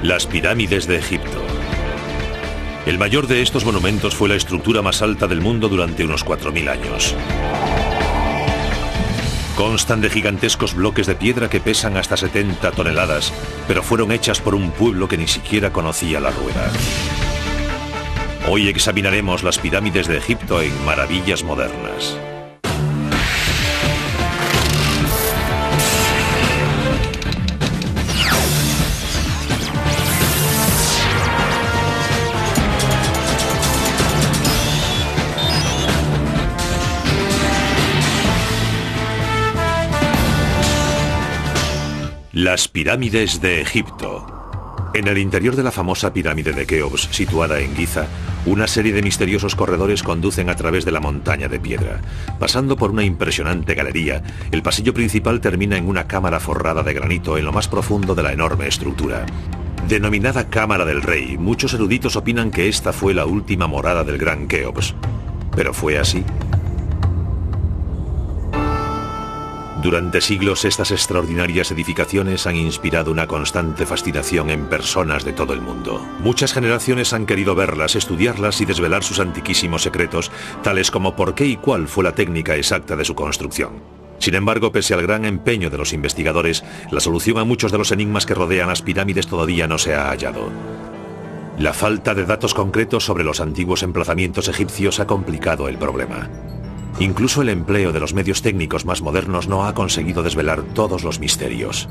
Las pirámides de Egipto. El mayor de estos monumentos fue la estructura más alta del mundo durante unos 4000 años. Constan de gigantescos bloques de piedra que pesan hasta 70 toneladas, pero fueron hechas por un pueblo que ni siquiera conocía la rueda. Hoy examinaremos las pirámides de Egipto en Maravillas Modernas. Las pirámides de Egipto. En el interior de la famosa pirámide de Keops, situada en Giza, una serie de misteriosos corredores conducen a través de la montaña de piedra. Pasando por una impresionante galería, el pasillo principal termina en una cámara forrada de granito en lo más profundo de la enorme estructura. Denominada Cámara del Rey, muchos eruditos opinan que esta fue la última morada del gran Keops. ¿Pero fue así? Durante siglos, estas extraordinarias edificaciones han inspirado una constante fascinación en personas de todo el mundo. Muchas generaciones han querido verlas, estudiarlas y desvelar sus antiquísimos secretos, tales como por qué y cuál fue la técnica exacta de su construcción. Sin embargo, pese al gran empeño de los investigadores, la solución a muchos de los enigmas que rodean las pirámides todavía no se ha hallado. La falta de datos concretos sobre los antiguos emplazamientos egipcios ha complicado el problema. Incluso el empleo de los medios técnicos más modernos no ha conseguido desvelar todos los misterios.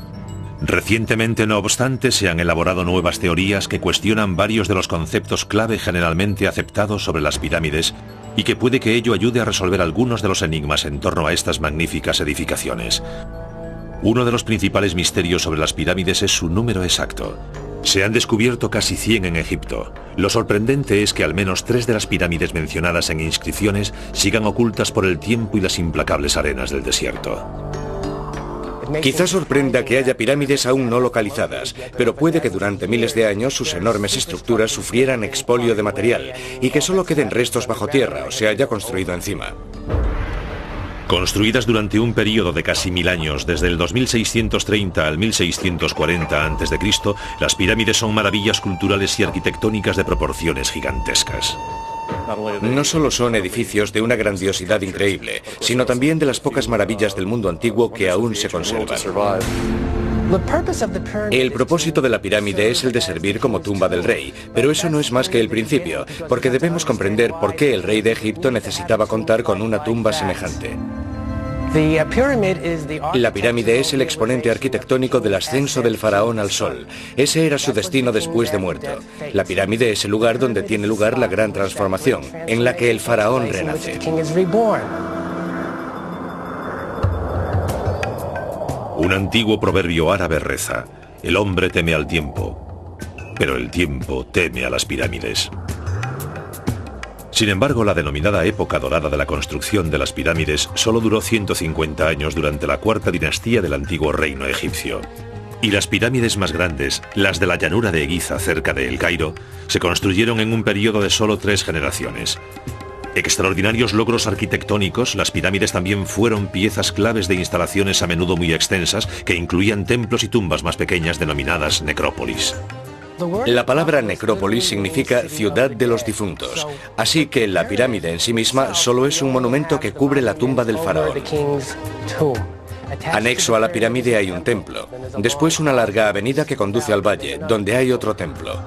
Recientemente, no obstante, se han elaborado nuevas teorías que cuestionan varios de los conceptos clave generalmente aceptados sobre las pirámides y que puede que ello ayude a resolver algunos de los enigmas en torno a estas magníficas edificaciones. Uno de los principales misterios sobre las pirámides es su número exacto. Se han descubierto casi 100 en Egipto. Lo sorprendente es que al menos 3 de las pirámides mencionadas en inscripciones sigan ocultas por el tiempo y las implacables arenas del desierto. Quizás sorprenda que haya pirámides aún no localizadas, pero puede que durante miles de años sus enormes estructuras sufrieran expolio de material y que solo queden restos bajo tierra o se haya construido encima. Construidas durante un periodo de casi 1000 años, desde el 2630 al 1640 a.C., las pirámides son maravillas culturales y arquitectónicas de proporciones gigantescas. No solo son edificios de una grandiosidad increíble, sino también de las pocas maravillas del mundo antiguo que aún se conservan. El propósito de la pirámide es el de servir como tumba del rey, pero eso no es más que el principio, porque debemos comprender por qué el rey de Egipto necesitaba contar con una tumba semejante. La pirámide es el exponente arquitectónico del ascenso del faraón al sol. Ese era su destino después de muerto. La pirámide es el lugar donde tiene lugar la gran transformación, en la que el faraón renace. Un antiguo proverbio árabe reza: el hombre teme al tiempo, pero el tiempo teme a las pirámides. Sin embargo, la denominada época dorada de la construcción de las pirámides solo duró 150 años durante la cuarta dinastía del antiguo reino egipcio. Y las pirámides más grandes, las de la llanura de Giza cerca de El Cairo, se construyeron en un periodo de solo 3 generaciones. Extraordinarios logros arquitectónicos, las pirámides también fueron piezas claves de instalaciones a menudo muy extensas que incluían templos y tumbas más pequeñas denominadas necrópolis. La palabra necrópolis significa ciudad de los difuntos, así que la pirámide en sí misma solo es un monumento que cubre la tumba del faraón. Anexo a la pirámide hay un templo, después una larga avenida que conduce al valle, donde hay otro templo.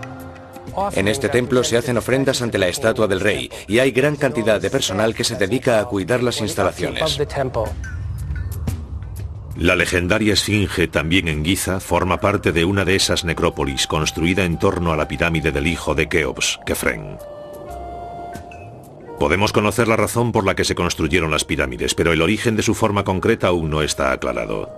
En este templo se hacen ofrendas ante la estatua del rey y hay gran cantidad de personal que se dedica a cuidar las instalaciones. La legendaria Esfinge, también en Giza, forma parte de una de esas necrópolis construida en torno a la pirámide del hijo de Keops, Kefren. Podemos conocer la razón por la que se construyeron las pirámides, pero el origen de su forma concreta aún no está aclarado.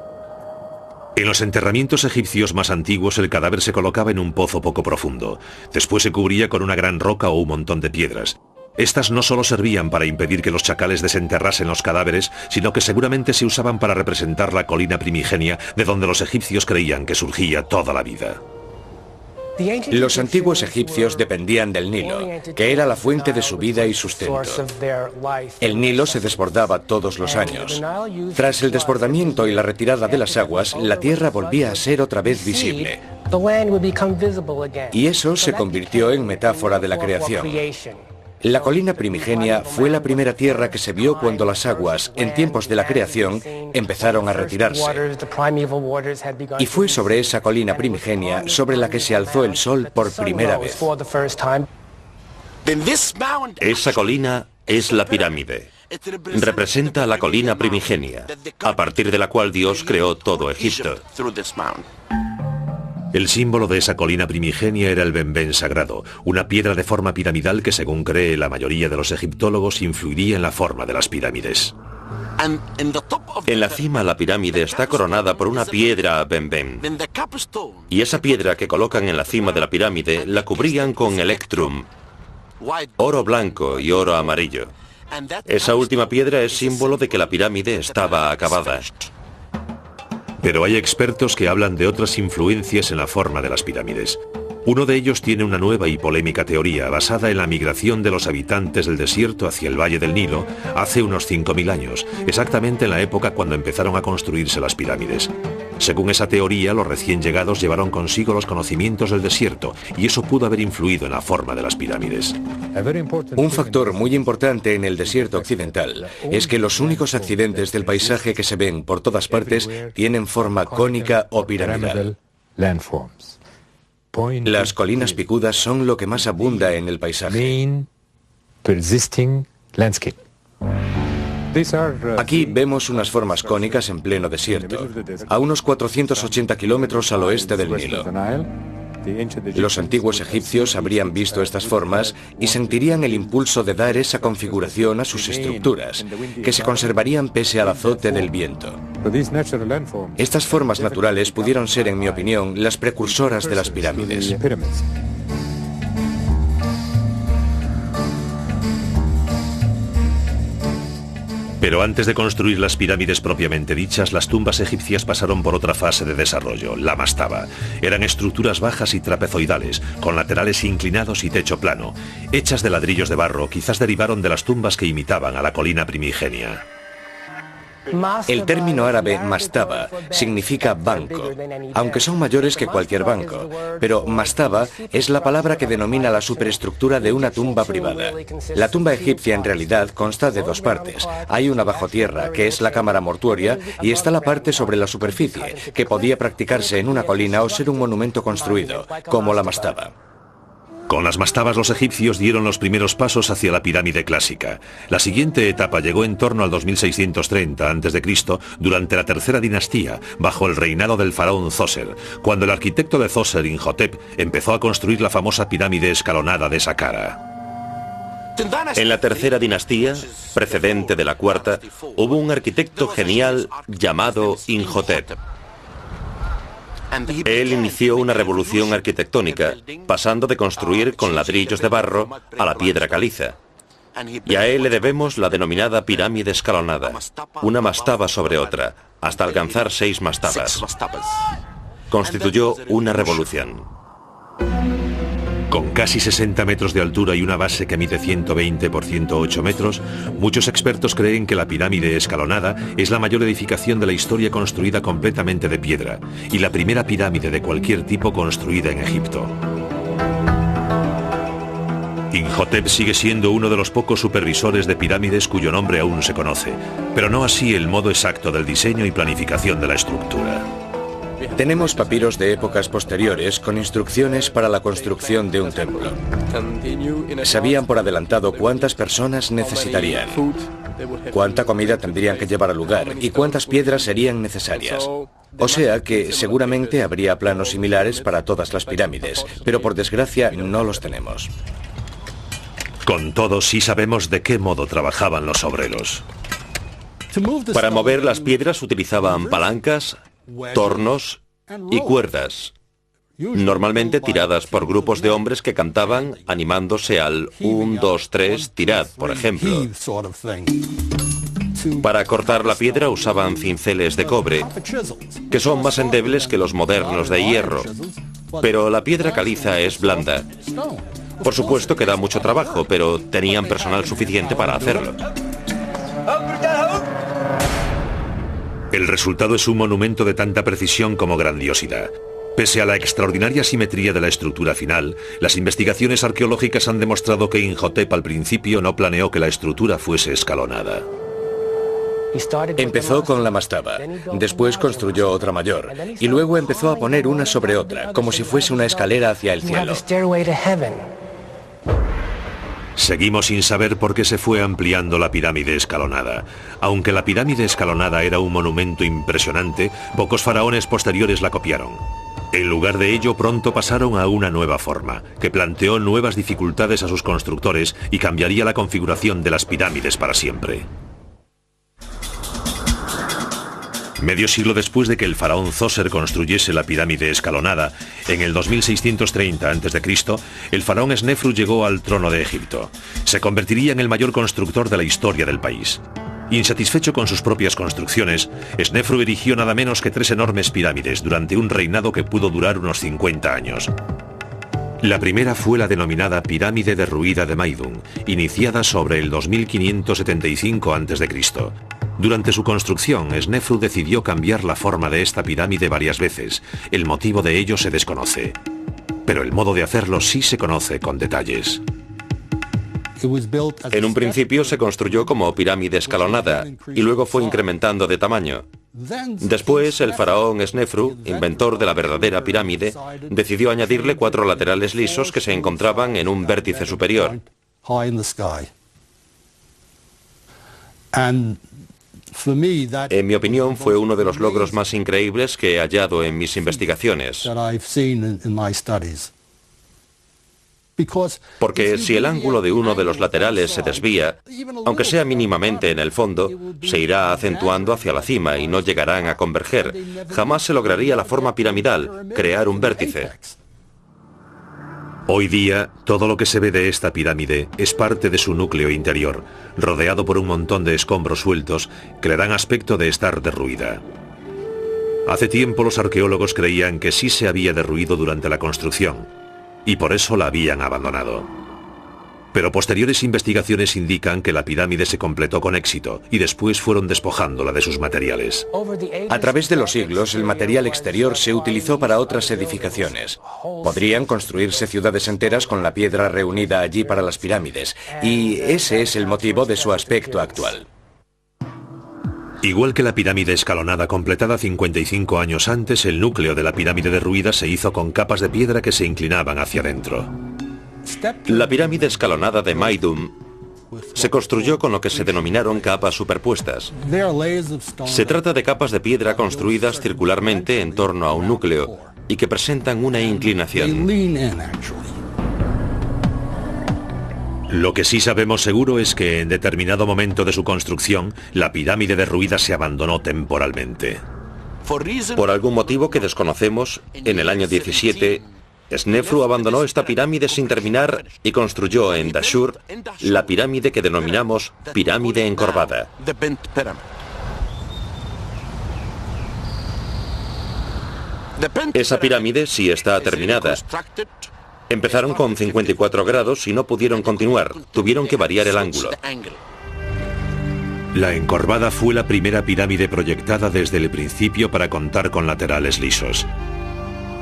En los enterramientos egipcios más antiguos, el cadáver se colocaba en un pozo poco profundo. Después se cubría con una gran roca o un montón de piedras. Estas no solo servían para impedir que los chacales desenterrasen los cadáveres, sino que seguramente se usaban para representar la colina primigenia de donde los egipcios creían que surgía toda la vida. Los antiguos egipcios dependían del Nilo, que era la fuente de su vida y sustento. El Nilo se desbordaba todos los años. Tras el desbordamiento y la retirada de las aguas, la tierra volvía a ser otra vez visible. Y eso se convirtió en metáfora de la creación. La colina primigenia fue la primera tierra que se vio cuando las aguas, en tiempos de la creación, empezaron a retirarse. Y fue sobre esa colina primigenia sobre la que se alzó el sol por primera vez. Esa colina es la pirámide. Representa la colina primigenia, a partir de la cual Dios creó todo Egipto. El símbolo de esa colina primigenia era el benben sagrado, una piedra de forma piramidal que, según cree la mayoría de los egiptólogos, influiría en la forma de las pirámides. En la cima la pirámide está coronada por una piedra benben. Y esa piedra que colocan en la cima de la pirámide la cubrían con electrum, oro blanco y oro amarillo. Esa última piedra es símbolo de que la pirámide estaba acabada. Pero hay expertos que hablan de otras influencias en la forma de las pirámides. Uno de ellos tiene una nueva y polémica teoría basada en la migración de los habitantes del desierto hacia el Valle del Nilo hace unos 5.000 años, exactamente en la época cuando empezaron a construirse las pirámides. Según esa teoría, los recién llegados llevaron consigo los conocimientos del desierto y eso pudo haber influido en la forma de las pirámides. Un factor muy importante en el desierto occidental es que los únicos accidentes del paisaje que se ven por todas partes tienen forma cónica o piramidal. Las colinas picudas son lo que más abunda en el paisaje. Aquí vemos unas formas cónicas en pleno desierto, a unos 480 kilómetros al oeste del Nilo. Los antiguos egipcios habrían visto estas formas y sentirían el impulso de dar esa configuración a sus estructuras, que se conservarían pese al azote del viento. Estas formas naturales pudieron ser, en mi opinión, las precursoras de las pirámides. Pero antes de construir las pirámides propiamente dichas, las tumbas egipcias pasaron por otra fase de desarrollo, la mastaba. Eran estructuras bajas y trapezoidales, con laterales inclinados y techo plano. Hechas de ladrillos de barro, quizás derivaron de las tumbas que imitaban a la colina primigenia. El término árabe mastaba significa banco, aunque son mayores que cualquier banco, pero mastaba es la palabra que denomina la superestructura de una tumba privada. La tumba egipcia en realidad consta de dos partes. Hay una bajo tierra, que es la cámara mortuoria, y está la parte sobre la superficie, que podía practicarse en una colina o ser un monumento construido, como la mastaba. Con las mastabas los egipcios dieron los primeros pasos hacia la pirámide clásica. La siguiente etapa llegó en torno al 2630 a.C., durante la tercera dinastía, bajo el reinado del faraón Zoser, cuando el arquitecto de Zoser, Imhotep, empezó a construir la famosa pirámide escalonada de Saqqara. En la tercera dinastía, precedente de la cuarta, hubo un arquitecto genial llamado Imhotep. Él inició una revolución arquitectónica, pasando de construir con ladrillos de barro a la piedra caliza. Y a él le debemos la denominada pirámide escalonada, una mastaba sobre otra, hasta alcanzar 6 mastabas. Constituyó una revolución. Con casi 60 metros de altura y una base que mide 120 por 108 metros, muchos expertos creen que la pirámide escalonada es la mayor edificación de la historia construida completamente de piedra y la primera pirámide de cualquier tipo construida en Egipto. Imhotep sigue siendo uno de los pocos supervisores de pirámides cuyo nombre aún se conoce, pero no así el modo exacto del diseño y planificación de la estructura. Tenemos papiros de épocas posteriores con instrucciones para la construcción de un templo. Sabían por adelantado cuántas personas necesitarían, cuánta comida tendrían que llevar al lugar y cuántas piedras serían necesarias. O sea que seguramente habría planos similares para todas las pirámides, pero por desgracia no los tenemos. Con todo, sí sabemos de qué modo trabajaban los obreros. Para mover las piedras utilizaban palancas, tornos y cuerdas, normalmente tiradas por grupos de hombres que cantaban animándose al 1, 2, 3, tirad, por ejemplo. Para cortar la piedra usaban cinceles de cobre, que son más endebles que los modernos de hierro, pero la piedra caliza es blanda. Por supuesto que da mucho trabajo, pero tenían personal suficiente para hacerlo. El resultado es un monumento de tanta precisión como grandiosidad. Pese a la extraordinaria simetría de la estructura final, las investigaciones arqueológicas han demostrado que Imhotep al principio no planeó que la estructura fuese escalonada. Empezó con la mastaba, después construyó otra mayor, y luego empezó a poner una sobre otra, como si fuese una escalera hacia el cielo. Seguimos sin saber por qué se fue ampliando la pirámide escalonada. Aunque la pirámide escalonada era un monumento impresionante, pocos faraones posteriores la copiaron. En lugar de ello, pronto pasaron a una nueva forma, que planteó nuevas dificultades a sus constructores y cambiaría la configuración de las pirámides para siempre. Medio siglo después de que el faraón Zoser construyese la pirámide escalonada, en el 2630 a.C., el faraón Snefru llegó al trono de Egipto. Se convertiría en el mayor constructor de la historia del país. Insatisfecho con sus propias construcciones, Snefru erigió nada menos que 3 enormes pirámides durante un reinado que pudo durar unos 50 años. La primera fue la denominada Pirámide Derruida de Maidun, iniciada sobre el 2575 a.C. Durante su construcción, Snefru decidió cambiar la forma de esta pirámide varias veces. El motivo de ello se desconoce, pero el modo de hacerlo sí se conoce con detalles. En un principio se construyó como pirámide escalonada y luego fue incrementando de tamaño. Después, el faraón Snefru, inventor de la verdadera pirámide, decidió añadirle 4 laterales lisos que se encontraban en un vértice superior. En mi opinión, fue uno de los logros más increíbles que he hallado en mis investigaciones. Porque si el ángulo de uno de los laterales se desvía, aunque sea mínimamente en el fondo, se irá acentuando hacia la cima y no llegarán a converger. Jamás se lograría la forma piramidal, crear un vértice. Hoy día, todo lo que se ve de esta pirámide es parte de su núcleo interior, rodeado por un montón de escombros sueltos que le dan aspecto de estar derruida. Hace tiempo los arqueólogos creían que sí se había derruido durante la construcción, y por eso la habían abandonado. Pero posteriores investigaciones indican que la pirámide se completó con éxito y después fueron despojándola de sus materiales. A través de los siglos, el material exterior se utilizó para otras edificaciones. Podrían construirse ciudades enteras con la piedra reunida allí para las pirámides, y ese es el motivo de su aspecto actual. Igual que la pirámide escalonada completada 55 años antes, el núcleo de la pirámide derruida se hizo con capas de piedra que se inclinaban hacia adentro. La pirámide escalonada de Maidun se construyó con lo que se denominaron capas superpuestas. Se trata de capas de piedra construidas circularmente en torno a un núcleo y que presentan una inclinación. Lo que sí sabemos seguro es que en determinado momento de su construcción, la pirámide derruida se abandonó temporalmente. Por algún motivo que desconocemos, en el año 17, Snefru abandonó esta pirámide sin terminar y construyó en Dashur la pirámide que denominamos pirámide encorvada. Esa pirámide sí está terminada. Empezaron con 54 grados y no pudieron continuar, tuvieron que variar el ángulo. La encorvada fue la primera pirámide proyectada desde el principio para contar con laterales lisos.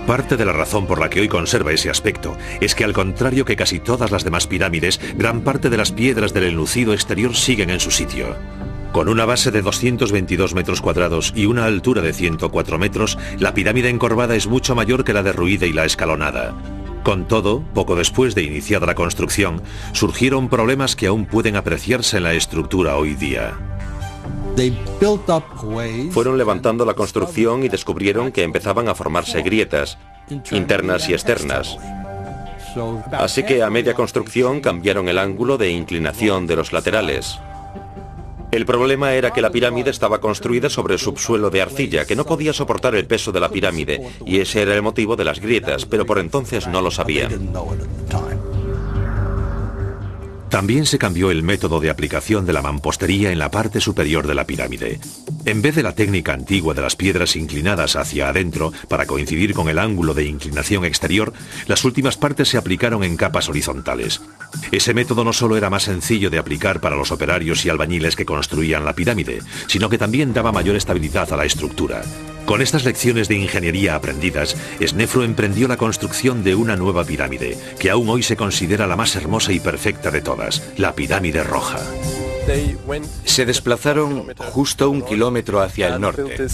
Parte de la razón por la que hoy conserva ese aspecto es que, al contrario que casi todas las demás pirámides, gran parte de las piedras del enlucido exterior siguen en su sitio. Con una base de 222 metros cuadrados y una altura de 104 metros, la pirámide encorvada es mucho mayor que la derruida y la escalonada. Con todo, poco después de iniciada la construcción, surgieron problemas que aún pueden apreciarse en la estructura hoy día. Fueron levantando la construcción y descubrieron que empezaban a formarse grietas, internas y externas. Así que a media construcción cambiaron el ángulo de inclinación de los laterales. El problema era que la pirámide estaba construida sobre subsuelo de arcilla, que no podía soportar el peso de la pirámide, y ese era el motivo de las grietas, pero por entonces no lo sabían. También se cambió el método de aplicación de la mampostería en la parte superior de la pirámide. En vez de la técnica antigua de las piedras inclinadas hacia adentro para coincidir con el ángulo de inclinación exterior, las últimas partes se aplicaron en capas horizontales. Ese método no solo era más sencillo de aplicar para los operarios y albañiles que construían la pirámide, sino que también daba mayor estabilidad a la estructura. Con estas lecciones de ingeniería aprendidas, Snefru emprendió la construcción de una nueva pirámide, que aún hoy se considera la más hermosa y perfecta de todas, la pirámide roja. Se desplazaron justo 1 kilómetro hacia el norte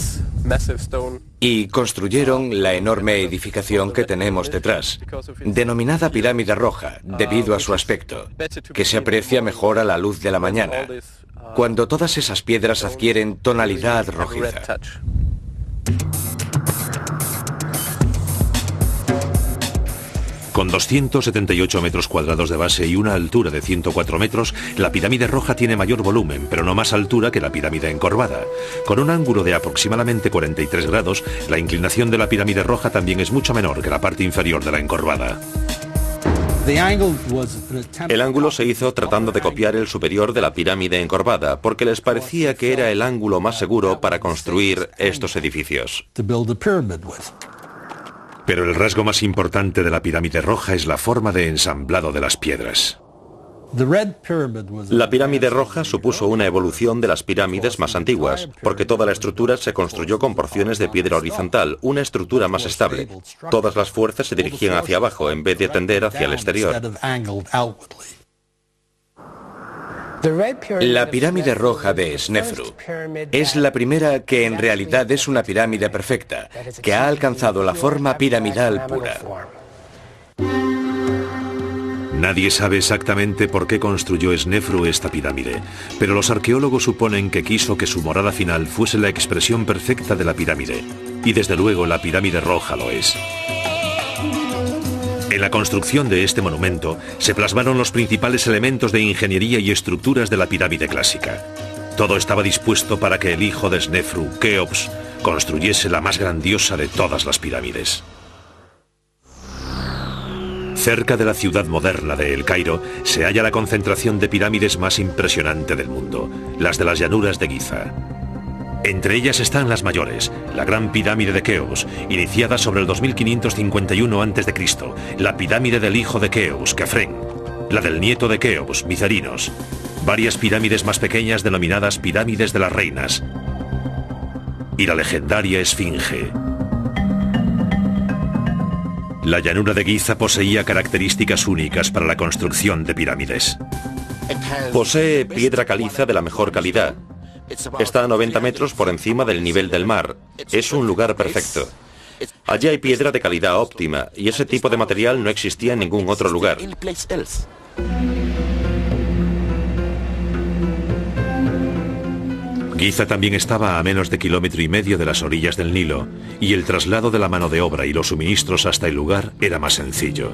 y construyeron la enorme edificación que tenemos detrás, denominada Pirámide Roja, debido a su aspecto, que se aprecia mejor a la luz de la mañana, cuando todas esas piedras adquieren tonalidad rojiza. Con 278 metros cuadrados de base y una altura de 104 metros, la pirámide roja tiene mayor volumen, pero no más altura que la pirámide encorvada. Con un ángulo de aproximadamente 43 grados, la inclinación de la pirámide roja también es mucho menor que la parte inferior de la encorvada. El ángulo se hizo tratando de copiar el superior de la pirámide encorvada, porque les parecía que era el ángulo más seguro para construir estos edificios. Pero el rasgo más importante de la pirámide roja es la forma de ensamblado de las piedras. La pirámide roja supuso una evolución de las pirámides más antiguas, porque toda la estructura se construyó con porciones de piedra horizontal, una estructura más estable. Todas las fuerzas se dirigían hacia abajo en vez de tender hacia el exterior. La pirámide roja de Snefru es la primera que en realidad es una pirámide perfecta, que ha alcanzado la forma piramidal pura. Nadie sabe exactamente por qué construyó Snefru esta pirámide, pero los arqueólogos suponen que quiso que su morada final fuese la expresión perfecta de la pirámide, y desde luego la pirámide roja lo es. En la construcción de este monumento se plasmaron los principales elementos de ingeniería y estructuras de la pirámide clásica. Todo estaba dispuesto para que el hijo de Snefru, Keops, construyese la más grandiosa de todas las pirámides. Cerca de la ciudad moderna de El Cairo se halla la concentración de pirámides más impresionante del mundo, las de las llanuras de Giza. Entre ellas están las mayores, la Gran Pirámide de Keops, iniciada sobre el 2551 a.C., la pirámide del hijo de Keops, Kefren, la del nieto de Keops, Micerinos, varias pirámides más pequeñas denominadas pirámides de las reinas, y la legendaria Esfinge. La llanura de Giza poseía características únicas para la construcción de pirámides. Posee piedra caliza de la mejor calidad. Está a 90 metros por encima del nivel del mar. Es un lugar perfecto. Allí hay piedra de calidad óptima, y ese tipo de material no existía en ningún otro lugar. Giza también estaba a menos de 1,5 kilómetros de las orillas del Nilo, y el traslado de la mano de obra y los suministros hasta el lugar era más sencillo.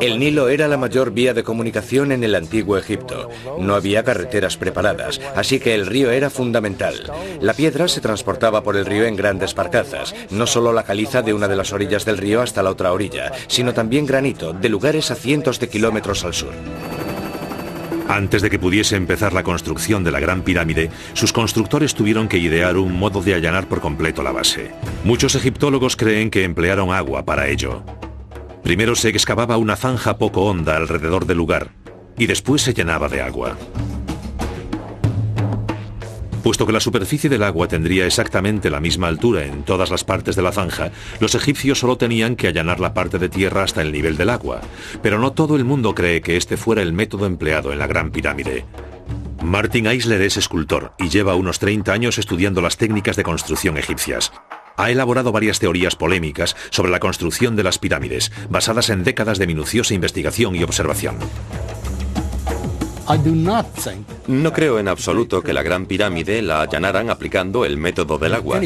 El Nilo era la mayor vía de comunicación en el antiguo Egipto. No había carreteras preparadas, así que el río era fundamental. La piedra se transportaba por el río en grandes barcazas, no solo la caliza de una de las orillas del río hasta la otra orilla, sino también granito de lugares a cientos de kilómetros al sur. Antes de que pudiese empezar la construcción de la Gran Pirámide, sus constructores tuvieron que idear un modo de allanar por completo la base. Muchos egiptólogos creen que emplearon agua para ello. Primero se excavaba una zanja poco honda alrededor del lugar, y después se llenaba de agua. Puesto que la superficie del agua tendría exactamente la misma altura en todas las partes de la zanja, los egipcios solo tenían que allanar la parte de tierra hasta el nivel del agua. Pero no todo el mundo cree que este fuera el método empleado en la Gran Pirámide. Martin Eisler es escultor y lleva unos 30 años estudiando las técnicas de construcción egipcias. Ha elaborado varias teorías polémicas sobre la construcción de las pirámides, basadas en décadas de minuciosa investigación y observación. No creo en absoluto que la Gran Pirámide la allanaran aplicando el método del agua.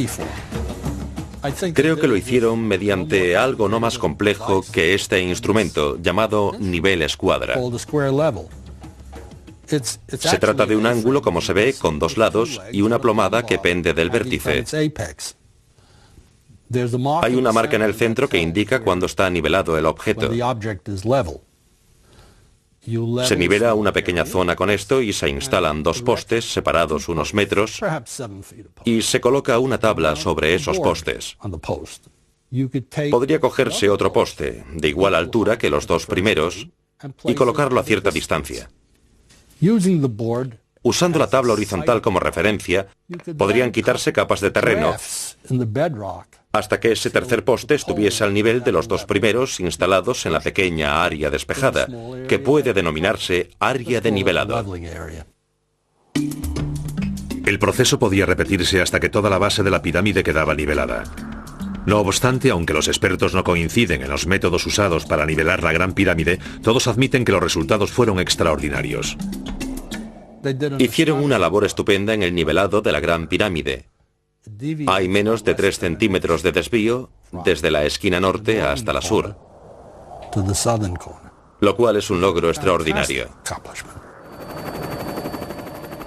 Creo que lo hicieron mediante algo no más complejo que este instrumento, llamado nivel escuadra. Se trata de un ángulo, como se ve, con dos lados y una plomada que pende del vértice. Hay una marca en el centro que indica cuándo está nivelado el objeto. Se nivela una pequeña zona con esto y se instalan dos postes separados unos metros y se coloca una tabla sobre esos postes. Podría cogerse otro poste de igual altura que los dos primeros y colocarlo a cierta distancia. Usando la tabla horizontal como referencia, podrían quitarse capas de terreno hasta que ese tercer poste estuviese al nivel de los dos primeros instalados en la pequeña área despejada, que puede denominarse área de nivelado. El proceso podía repetirse hasta que toda la base de la pirámide quedaba nivelada. No obstante, aunque los expertos no coinciden en los métodos usados para nivelar la Gran Pirámide, todos admiten que los resultados fueron extraordinarios. Hicieron una labor estupenda en el nivelado de la Gran Pirámide. Hay menos de 3 centímetros de desvío desde la esquina norte hasta la sur, lo cual es un logro extraordinario.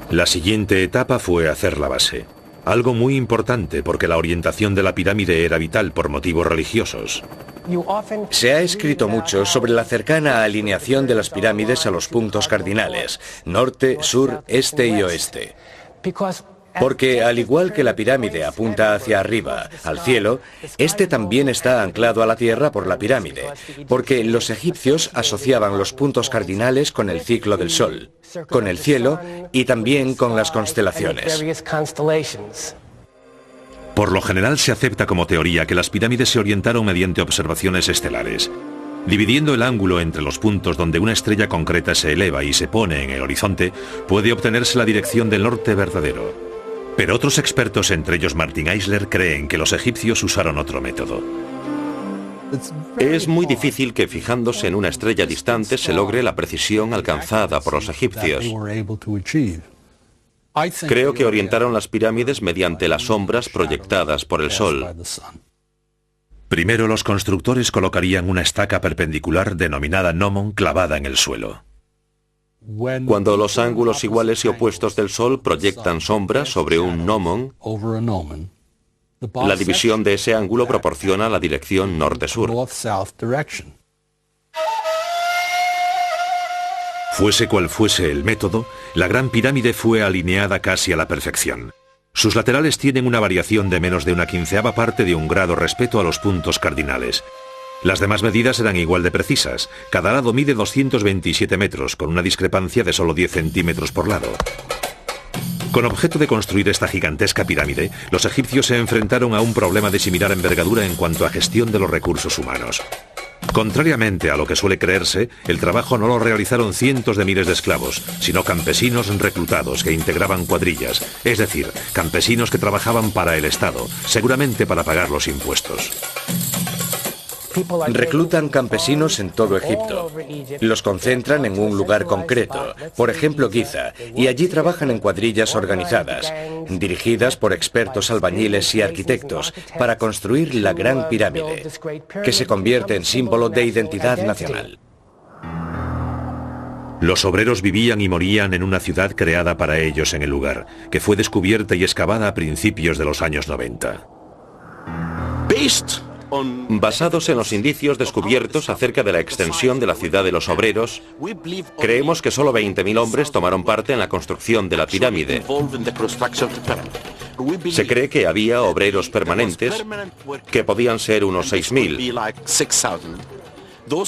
La siguiente etapa fue hacer la base. Algo muy importante porque la orientación de la pirámide era vital por motivos religiosos. Se ha escrito mucho sobre la cercana alineación de las pirámides a los puntos cardinales, norte, sur, este y oeste. Porque al igual que la pirámide apunta hacia arriba, al cielo, este también está anclado a la tierra por la pirámide, porque los egipcios asociaban los puntos cardinales con el ciclo del sol, con el cielo y también con las constelaciones. Por lo general se acepta como teoría que las pirámides se orientaron mediante observaciones estelares. Dividiendo el ángulo entre los puntos donde una estrella concreta se eleva y se pone en el horizonte, puede obtenerse la dirección del norte verdadero. Pero otros expertos, entre ellos Martin Eisler, creen que los egipcios usaron otro método. Es muy difícil que fijándose en una estrella distante se logre la precisión alcanzada por los egipcios. Creo que orientaron las pirámides mediante las sombras proyectadas por el sol. Primero, los constructores colocarían una estaca perpendicular denominada gnomon clavada en el suelo. Cuando los ángulos iguales y opuestos del sol proyectan sombras sobre un gnomon, la división de ese ángulo proporciona la dirección norte-sur. Fuese cual fuese el método, la Gran Pirámide fue alineada casi a la perfección. Sus laterales tienen una variación de menos de una 1/15 parte de un grado respecto a los puntos cardinales. Las demás medidas eran igual de precisas. Cada lado mide 227 metros, con una discrepancia de solo 10 centímetros por lado. Con objeto de construir esta gigantesca pirámide, los egipcios se enfrentaron a un problema de similar envergadura en cuanto a gestión de los recursos humanos. Contrariamente a lo que suele creerse, el trabajo no lo realizaron cientos de miles de esclavos, sino campesinos reclutados que integraban cuadrillas, es decir, campesinos que trabajaban para el Estado, seguramente para pagar los impuestos. Reclutan campesinos en todo Egipto. Los concentran en un lugar concreto, por ejemplo Giza, y allí trabajan en cuadrillas organizadas, dirigidas por expertos albañiles y arquitectos, para construir la Gran Pirámide, que se convierte en símbolo de identidad nacional. Los obreros vivían y morían en una ciudad creada para ellos en el lugar, que fue descubierta y excavada a principios de los años 90. Basados en los indicios descubiertos acerca de la extensión de la ciudad de los obreros, creemos que solo 20.000 hombres tomaron parte en la construcción de la pirámide. Se cree que había obreros permanentes, que podían ser unos 6.000,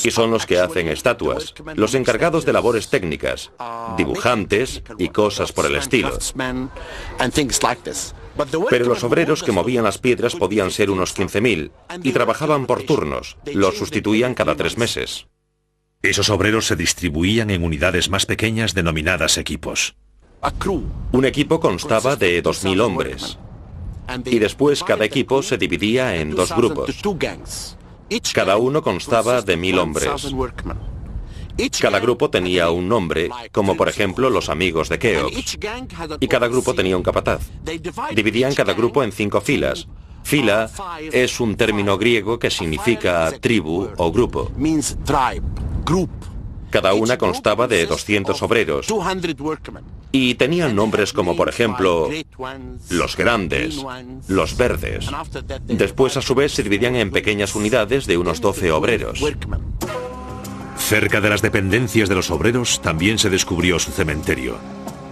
y son los que hacen estatuas, los encargados de labores técnicas, dibujantes y cosas por el estilo. Pero los obreros que movían las piedras podían ser unos 15.000 y trabajaban por turnos, los sustituían cada 3 meses. Esos obreros se distribuían en unidades más pequeñas denominadas equipos. Un equipo constaba de 2.000 hombres y después cada equipo se dividía en 2 grupos. Cada uno constaba de 1.000 hombres. Cada grupo tenía un nombre, como por ejemplo los amigos de Keops, y cada grupo tenía un capataz. Dividían cada grupo en 5 filas. Fila es un término griego que significa tribu o grupo. Cada una constaba de 200 obreros y tenían nombres como por ejemplo los grandes, los verdes. Después a su vez se dividían en pequeñas unidades de unos 12 obreros. Cerca de las dependencias de los obreros también se descubrió su cementerio.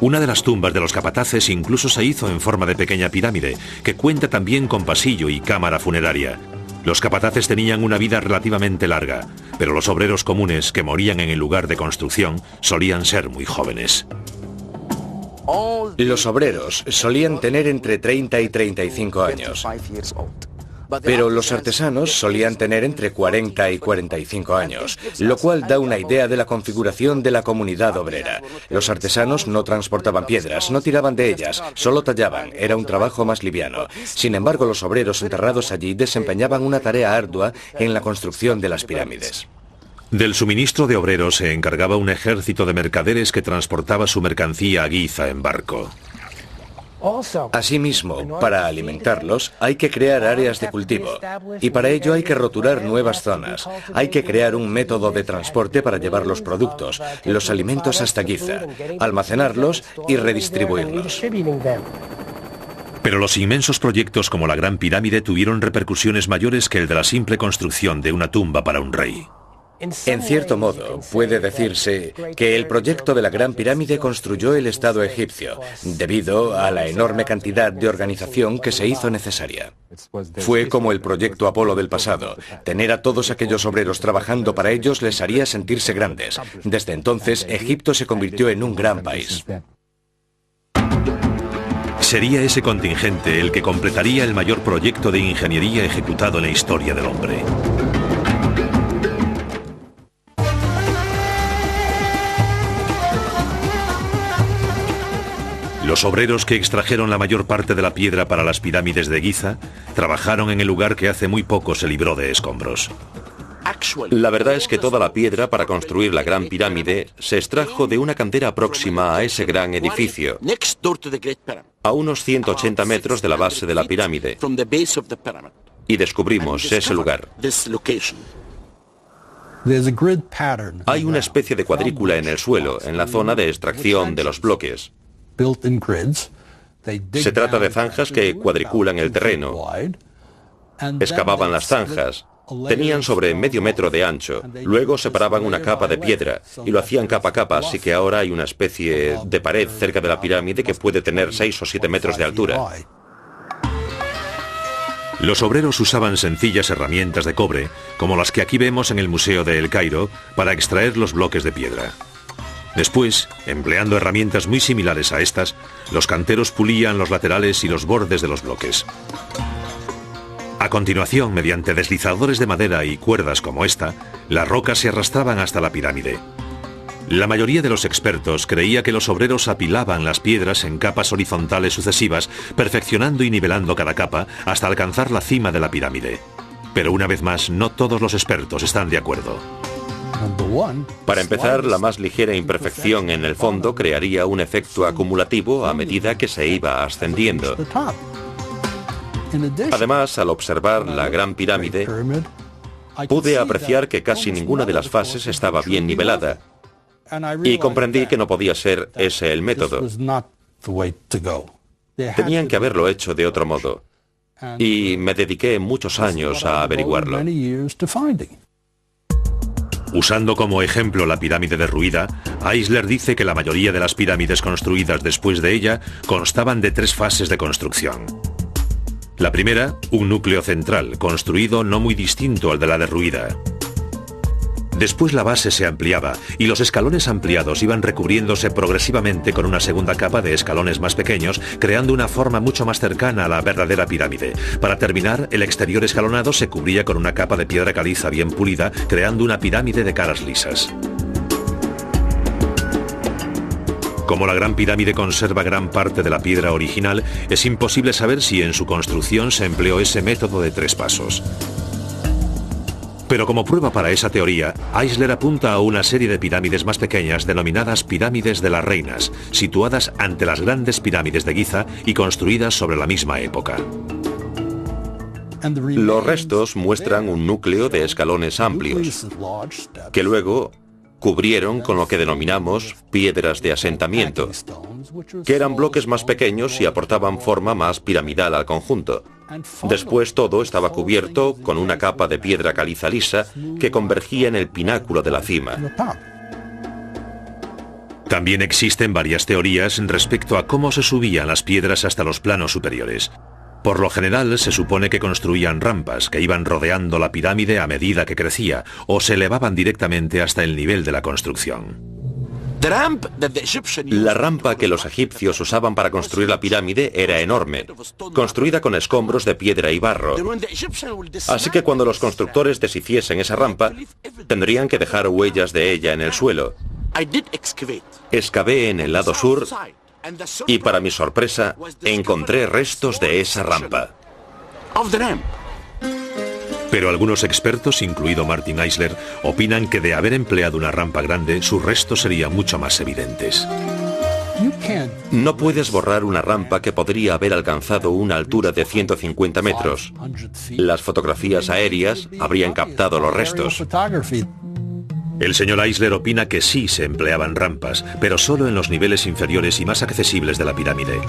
Una de las tumbas de los capataces incluso se hizo en forma de pequeña pirámide, que cuenta también con pasillo y cámara funeraria. Los capataces tenían una vida relativamente larga, pero los obreros comunes que morían en el lugar de construcción solían ser muy jóvenes. Los obreros solían tener entre 30 y 35 años, pero los artesanos solían tener entre 40 y 45 años, lo cual da una idea de la configuración de la comunidad obrera. Los artesanos no transportaban piedras, no tiraban de ellas, solo tallaban, era un trabajo más liviano. Sin embargo, los obreros enterrados allí desempeñaban una tarea ardua en la construcción de las pirámides. Del suministro de obreros se encargaba un ejército de mercaderes que transportaba su mercancía a Giza en barco. Asimismo, para alimentarlos hay que crear áreas de cultivo y para ello hay que roturar nuevas zonas. Hay que crear un método de transporte para llevar los productos, los alimentos hasta Giza, almacenarlos y redistribuirlos. Pero los inmensos proyectos como la Gran Pirámide tuvieron repercusiones mayores que el de la simple construcción de una tumba para un rey. En cierto modo, puede decirse que el proyecto de la Gran Pirámide construyó el Estado egipcio, debido a la enorme cantidad de organización que se hizo necesaria. Fue como el proyecto Apolo del pasado. Tener a todos aquellos obreros trabajando para ellos les haría sentirse grandes. Desde entonces, Egipto se convirtió en un gran país. Sería ese contingente el que completaría el mayor proyecto de ingeniería ejecutado en la historia del hombre. Los obreros que extrajeron la mayor parte de la piedra para las pirámides de Giza trabajaron en el lugar que hace muy poco se libró de escombros. La verdad es que toda la piedra para construir la Gran Pirámide se extrajo de una cantera próxima a ese gran edificio, a unos 180 metros de la base de la pirámide, y descubrimos ese lugar. Hay una especie de cuadrícula en el suelo, en la zona de extracción de los bloques. Se trata de zanjas que cuadriculan el terreno. Excavaban las zanjas. Tenían sobre medio metro de ancho. Luego separaban una capa de piedra y lo hacían capa a capa, así que ahora hay una especie de pared cerca de la pirámide que puede tener 6 o 7 metros de altura. Los obreros usaban sencillas herramientas de cobre, como las que aquí vemos en el Museo de El Cairo, para extraer los bloques de piedra. Después, empleando herramientas muy similares a estas, los canteros pulían los laterales y los bordes de los bloques. A continuación, mediante deslizadores de madera y cuerdas como esta, las rocas se arrastraban hasta la pirámide. La mayoría de los expertos creía que los obreros apilaban las piedras en capas horizontales sucesivas, perfeccionando y nivelando cada capa hasta alcanzar la cima de la pirámide. Pero una vez más, no todos los expertos están de acuerdo. Para empezar, la más ligera imperfección en el fondo crearía un efecto acumulativo a medida que se iba ascendiendo. Además, al observar la Gran Pirámide, pude apreciar que casi ninguna de las fases estaba bien nivelada y comprendí que no podía ser ese el método. Tenían que haberlo hecho de otro modo y me dediqué muchos años a averiguarlo. Usando como ejemplo la pirámide derruida, Eisler dice que la mayoría de las pirámides construidas después de ella constaban de 3 fases de construcción. La primera, un núcleo central, construido no muy distinto al de la derruida. Después la base se ampliaba y los escalones ampliados iban recubriéndose progresivamente con una segunda capa de escalones más pequeños, creando una forma mucho más cercana a la verdadera pirámide. Para terminar, el exterior escalonado se cubría con una capa de piedra caliza bien pulida, creando una pirámide de caras lisas. Como la Gran Pirámide conserva gran parte de la piedra original, es imposible saber si en su construcción se empleó ese método de 3 pasos. Pero como prueba para esa teoría, Eisler apunta a una serie de pirámides más pequeñas denominadas pirámides de las reinas, situadas ante las grandes pirámides de Giza y construidas sobre la misma época. Los restos muestran un núcleo de escalones amplios, que luego cubrieron con lo que denominamos piedras de asentamiento, que eran bloques más pequeños y aportaban forma más piramidal al conjunto. Después todo estaba cubierto con una capa de piedra caliza lisa que convergía en el pináculo de la cima. También existen varias teorías respecto a cómo se subían las piedras hasta los planos superiores. Por lo general se supone que construían rampas que iban rodeando la pirámide a medida que crecía o se elevaban directamente hasta el nivel de la construcción. La rampa que los egipcios usaban para construir la pirámide era enorme, construida con escombros de piedra y barro. Así que cuando los constructores deshiciesen esa rampa, tendrían que dejar huellas de ella en el suelo. Excavé en el lado sur y, para mi sorpresa, encontré restos de esa rampa. Pero algunos expertos, incluido Martin Eisler, opinan que de haber empleado una rampa grande, sus restos serían mucho más evidentes. No puedes borrar una rampa que podría haber alcanzado una altura de 150 metros. Las fotografías aéreas habrían captado los restos. El señor Eisler opina que sí se empleaban rampas, pero solo en los niveles inferiores y más accesibles de la pirámide.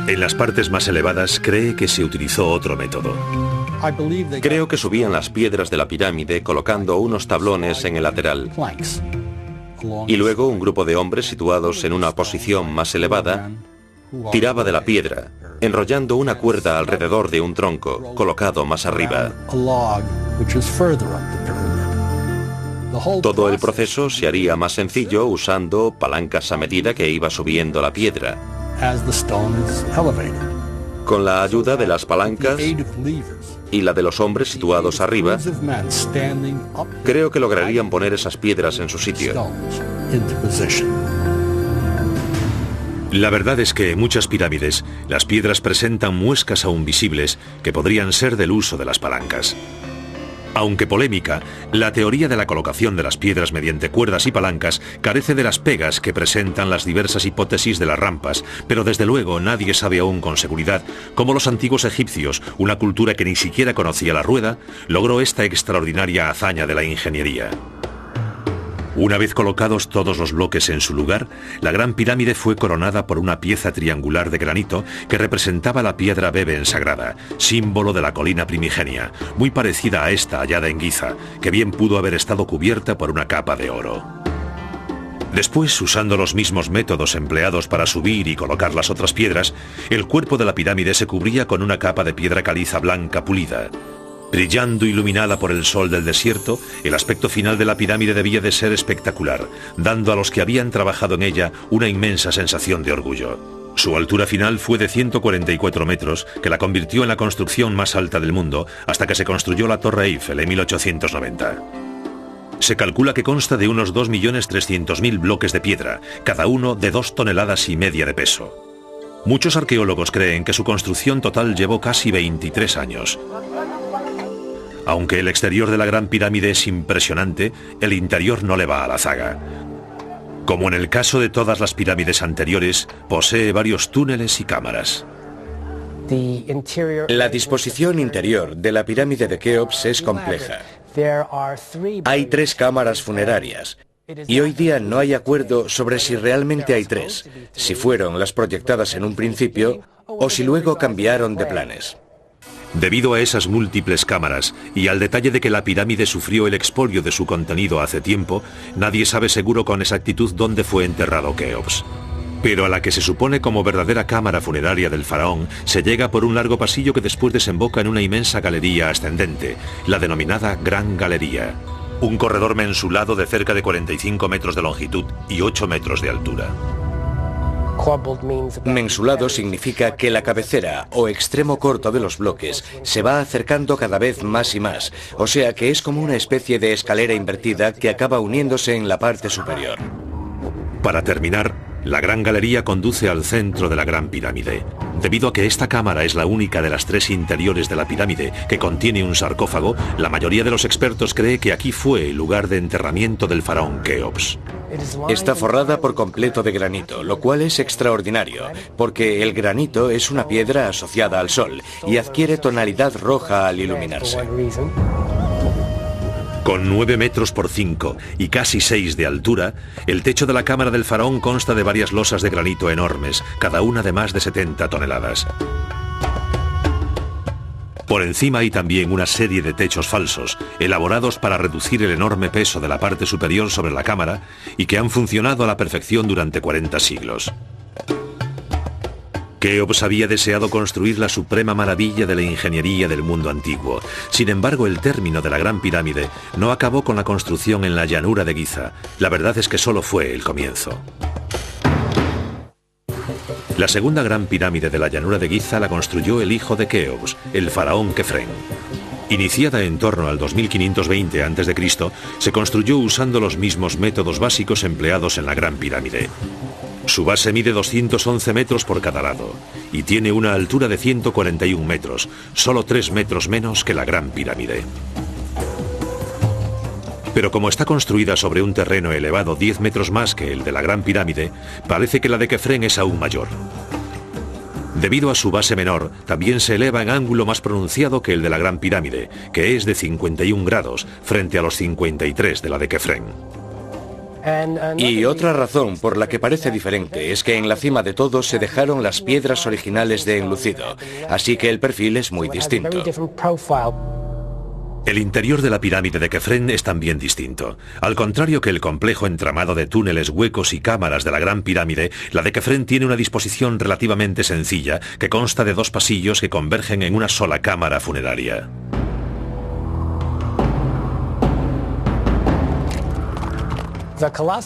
En las partes más elevadas cree que se utilizó otro método. Creo que subían las piedras de la pirámide colocando unos tablones en el lateral. Y luego un grupo de hombres situados en una posición más elevada tiraba de la piedra, enrollando una cuerda alrededor de un tronco colocado más arriba. Todo el proceso se haría más sencillo usando palancas a medida que iba subiendo la piedra. Con la ayuda de las palancas y la de los hombres situados arriba, creo que lograrían poner esas piedras en su sitio. La verdad es que en muchas pirámides, las piedras presentan muescas aún visibles que podrían ser del uso de las palancas. Aunque polémica, la teoría de la colocación de las piedras mediante cuerdas y palancas carece de las pegas que presentan las diversas hipótesis de las rampas, pero desde luego nadie sabe aún con seguridad cómo los antiguos egipcios, una cultura que ni siquiera conocía la rueda, logró esta extraordinaria hazaña de la ingeniería. Una vez colocados todos los bloques en su lugar, la Gran Pirámide fue coronada por una pieza triangular de granito que representaba la piedra Beben sagrada, símbolo de la colina primigenia, muy parecida a esta hallada en Giza, que bien pudo haber estado cubierta por una capa de oro. Después, usando los mismos métodos empleados para subir y colocar las otras piedras, el cuerpo de la pirámide se cubría con una capa de piedra caliza blanca pulida. Brillando iluminada por el sol del desierto, el aspecto final de la pirámide debía de ser espectacular, dando a los que habían trabajado en ella una inmensa sensación de orgullo. Su altura final fue de 144 metros, que la convirtió en la construcción más alta del mundo, hasta que se construyó la Torre Eiffel en 1890. Se calcula que consta de unos 2.300.000 bloques de piedra, cada uno de 2,5 toneladas de peso. Muchos arqueólogos creen que su construcción total llevó casi 23 años. Aunque el exterior de la Gran Pirámide es impresionante, el interior no le va a la zaga. Como en el caso de todas las pirámides anteriores, posee varios túneles y cámaras. La disposición interior de la pirámide de Keops es compleja. Hay 3 cámaras funerarias, y hoy día no hay acuerdo sobre si realmente hay 3, si fueron las proyectadas en un principio o si luego cambiaron de planes. Debido a esas múltiples cámaras y al detalle de que la pirámide sufrió el expolio de su contenido hace tiempo, nadie sabe seguro con exactitud dónde fue enterrado Keops. Pero a la que se supone como verdadera cámara funeraria del faraón se llega por un largo pasillo que después desemboca en una inmensa galería ascendente, la denominada Gran Galería. Un corredor mensulado de cerca de 45 metros de longitud y 8 metros de altura. Mensulado significa que la cabecera o extremo corto de los bloques se va acercando cada vez más y más, o sea que es como una especie de escalera invertida que acaba uniéndose en la parte superior. Para terminar, la Gran Galería conduce al centro de la Gran Pirámide. Debido a que esta cámara es la única de las 3 interiores de la pirámide que contiene un sarcófago, la mayoría de los expertos cree que aquí fue el lugar de enterramiento del faraón Keops. Está forrada por completo de granito, lo cual es extraordinario, porque el granito es una piedra asociada al sol y adquiere tonalidad roja al iluminarse. Con 9 metros por 5 y casi 6 de altura, el techo de la cámara del faraón consta de varias losas de granito enormes, cada una de más de 70 toneladas. Por encima hay también una serie de techos falsos, elaborados para reducir el enorme peso de la parte superior sobre la cámara y que han funcionado a la perfección durante 40 siglos. Keops había deseado construir la suprema maravilla de la ingeniería del mundo antiguo. Sin embargo, el término de la Gran Pirámide no acabó con la construcción en la llanura de Giza. La verdad es que solo fue el comienzo. La segunda Gran Pirámide de la llanura de Giza la construyó el hijo de Keops, el faraón Kefren. Iniciada en torno al 2520 a.C., se construyó usando los mismos métodos básicos empleados en la Gran Pirámide. Su base mide 211 metros por cada lado y tiene una altura de 141 metros, solo 3 metros menos que la Gran Pirámide. Pero como está construida sobre un terreno elevado 10 metros más que el de la Gran Pirámide, parece que la de Kefren es aún mayor. Debido a su base menor, también se eleva en ángulo más pronunciado que el de la Gran Pirámide, que es de 51 grados, frente a los 53 de la de Kefren. Y otra razón por la que parece diferente es que en la cima de todo se dejaron las piedras originales de enlucido, así que el perfil es muy distinto. El interior de la pirámide de Kefren es también distinto. Al contrario que el complejo entramado de túneles, huecos y cámaras de la Gran Pirámide, la de Kefren tiene una disposición relativamente sencilla que consta de 2 pasillos que convergen en una sola cámara funeraria.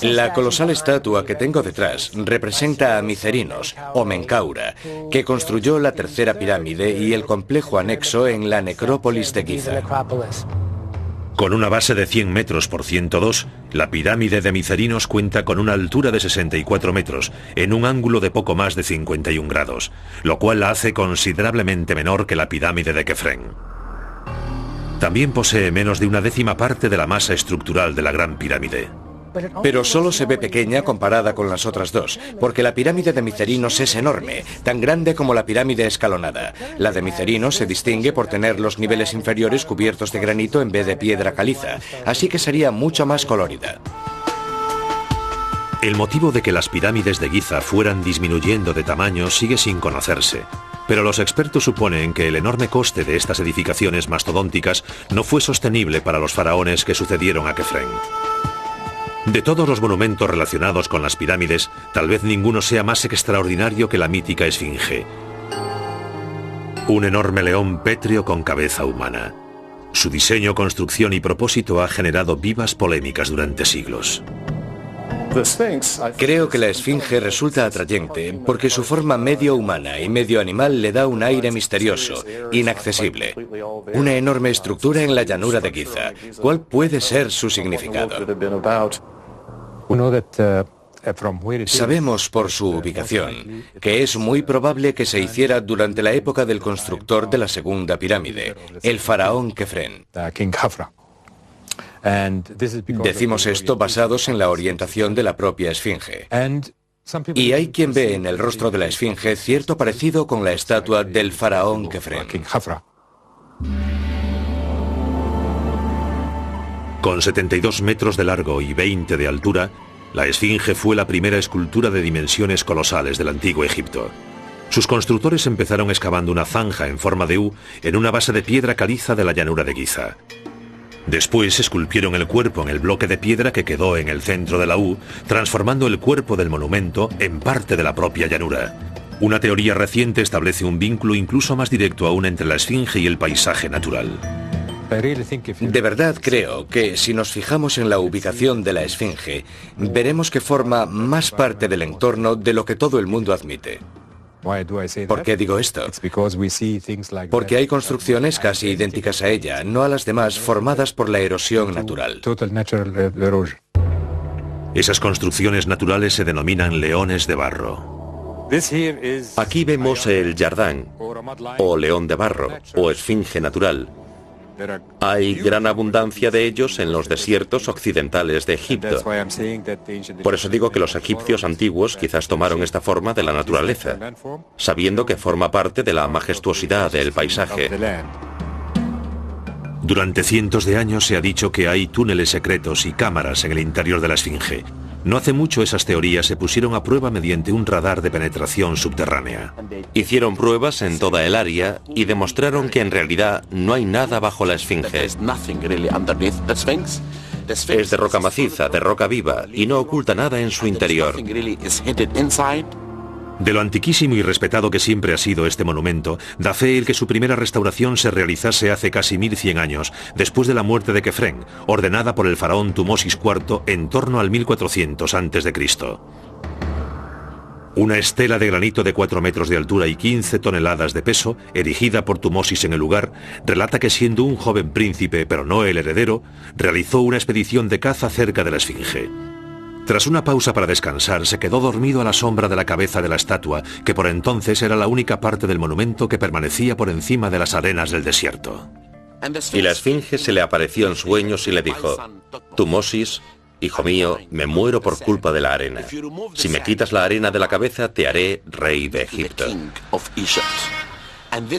La colosal estatua que tengo detrás representa a Micerinos, o Menkaura, que construyó la tercera pirámide y el complejo anexo en la necrópolis de Giza. Con una base de 100 metros por 102, la pirámide de Micerinos cuenta con una altura de 64 metros, en un ángulo de poco más de 51 grados, lo cual la hace considerablemente menor que la pirámide de Kefren. También posee menos de una décima parte de la masa estructural de la Gran Pirámide. Pero solo se ve pequeña comparada con las otras dos, porque la pirámide de Micerinos es enorme, tan grande como la pirámide escalonada. La de Micerinos se distingue por tener los niveles inferiores cubiertos de granito en vez de piedra caliza, así que sería mucho más colorida. El motivo de que las pirámides de Giza fueran disminuyendo de tamaño sigue sin conocerse, pero los expertos suponen que el enorme coste de estas edificaciones mastodónticas no fue sostenible para los faraones que sucedieron a Kefren. De todos los monumentos relacionados con las pirámides, tal vez ninguno sea más extraordinario que la mítica Esfinge. Un enorme león pétreo con cabeza humana. Su diseño, construcción y propósito ha generado vivas polémicas durante siglos. Creo que la Esfinge resulta atrayente porque su forma medio humana y medio animal le da un aire misterioso, inaccesible. Una enorme estructura en la llanura de Giza. ¿Cuál puede ser su significado? Sabemos por su ubicación que es muy probable que se hiciera durante la época del constructor de la segunda pirámide, el faraón Kefren. Decimos esto basados en la orientación de la propia Esfinge. Y hay quien ve en el rostro de la Esfinge cierto parecido con la estatua del faraón Kefren. Con 72 metros de largo y 20 de altura, la Esfinge fue la primera escultura de dimensiones colosales del antiguo Egipto. Sus constructores empezaron excavando una zanja en forma de U en una base de piedra caliza de la llanura de Giza. Después esculpieron el cuerpo en el bloque de piedra que quedó en el centro de la U, transformando el cuerpo del monumento en parte de la propia llanura. Una teoría reciente establece un vínculo incluso más directo aún entre la Esfinge y el paisaje natural. De verdad creo que si nos fijamos en la ubicación de la Esfinge, veremos que forma más parte del entorno de lo que todo el mundo admite. ¿Por qué digo esto? Porque hay construcciones casi idénticas a ella, no a las demás, formadas por la erosión natural. Esas construcciones naturales se denominan leones de barro. Aquí vemos el Yardán, o león de barro, o esfinge natural. Hay gran abundancia de ellos en los desiertos occidentales de Egipto. Por eso digo que los egipcios antiguos quizás tomaron esta forma de la naturaleza, sabiendo que forma parte de la majestuosidad del paisaje. Durante cientos de años se ha dicho que hay túneles secretos y cámaras en el interior de la Esfinge. No hace mucho esas teorías se pusieron a prueba mediante un radar de penetración subterránea. Hicieron pruebas en toda el área y demostraron que en realidad no hay nada bajo la Esfinge. Es de roca maciza, de roca viva, y no oculta nada en su interior. De lo antiquísimo y respetado que siempre ha sido este monumento, da fe el que su primera restauración se realizase hace casi 1100 años, después de la muerte de Kefren, ordenada por el faraón Tumosis IV en torno al 1400 a.C. Una estela de granito de 4 metros de altura y 15 toneladas de peso, erigida por Tumosis en el lugar, relata que siendo un joven príncipe, pero no el heredero, realizó una expedición de caza cerca de la Esfinge. Tras una pausa para descansar, se quedó dormido a la sombra de la cabeza de la estatua, que por entonces era la única parte del monumento que permanecía por encima de las arenas del desierto. Y la Esfinge se le apareció en sueños y le dijo: Tumosis, hijo mío, me muero por culpa de la arena. Si me quitas la arena de la cabeza, te haré rey de Egipto.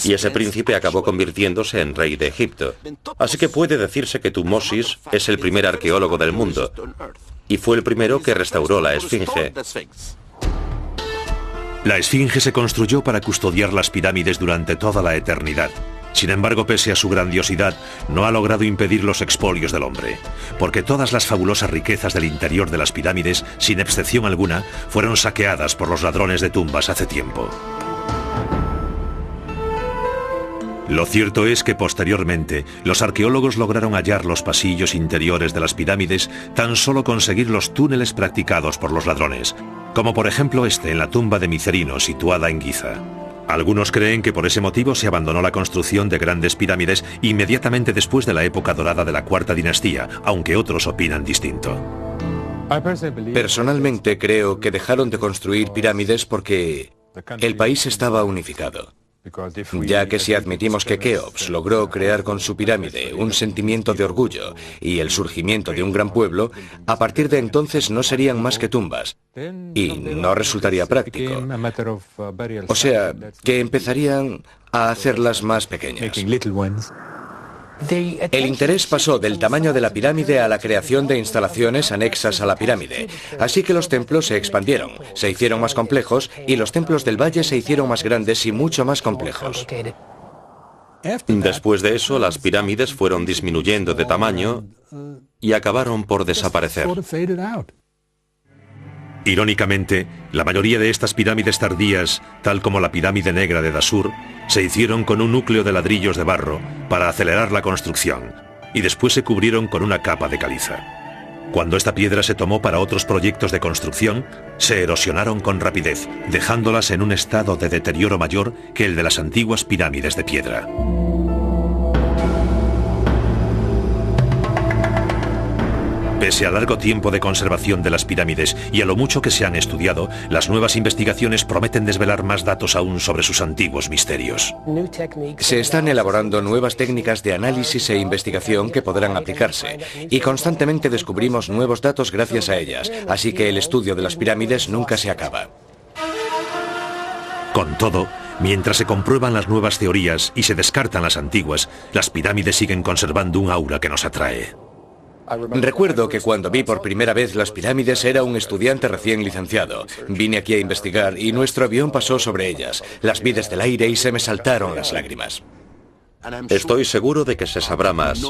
Y ese príncipe acabó convirtiéndose en rey de Egipto. Así que puede decirse que Tumosis es el primer arqueólogo del mundo. Y fue el primero que restauró la Esfinge. La Esfinge se construyó para custodiar las pirámides durante toda la eternidad. Sin embargo, pese a su grandiosidad, no ha logrado impedir los expolios del hombre, porque todas las fabulosas riquezas del interior de las pirámides, sin excepción alguna, fueron saqueadas por los ladrones de tumbas hace tiempo. Lo cierto es que posteriormente los arqueólogos lograron hallar los pasillos interiores de las pirámides tan solo conseguir los túneles practicados por los ladrones, como por ejemplo este en la tumba de Micerino situada en Giza. Algunos creen que por ese motivo se abandonó la construcción de grandes pirámides inmediatamente después de la época dorada de la Cuarta Dinastía, aunque otros opinan distinto. Personalmente creo que dejaron de construir pirámides porque el país estaba unificado. Ya que si admitimos que Keops logró crear con su pirámide un sentimiento de orgullo y el surgimiento de un gran pueblo, a partir de entonces no serían más que tumbas y no resultaría práctico. O sea, que empezarían a hacerlas más pequeñas. El interés pasó del tamaño de la pirámide a la creación de instalaciones anexas a la pirámide, así que los templos se expandieron, se hicieron más complejos y los templos del valle se hicieron más grandes y mucho más complejos. Después de eso, las pirámides fueron disminuyendo de tamaño y acabaron por desaparecer. Irónicamente, la mayoría de estas pirámides tardías, tal como la pirámide negra de Dashur, se hicieron con un núcleo de ladrillos de barro para acelerar la construcción, y después se cubrieron con una capa de caliza. Cuando esta piedra se tomó para otros proyectos de construcción, se erosionaron con rapidez, dejándolas en un estado de deterioro mayor que el de las antiguas pirámides de piedra. Pese al largo tiempo de conservación de las pirámides y a lo mucho que se han estudiado, las nuevas investigaciones prometen desvelar más datos aún sobre sus antiguos misterios. Se están elaborando nuevas técnicas de análisis e investigación que podrán aplicarse, y constantemente descubrimos nuevos datos gracias a ellas, así que el estudio de las pirámides nunca se acaba. Con todo, mientras se comprueban las nuevas teorías y se descartan las antiguas, las pirámides siguen conservando un aura que nos atrae. Recuerdo que cuando vi por primera vez las pirámides era un estudiante recién licenciado. Vine aquí a investigar y nuestro avión pasó sobre ellas. Las vi desde el aire y se me saltaron las lágrimas. Estoy seguro de que se sabrá más,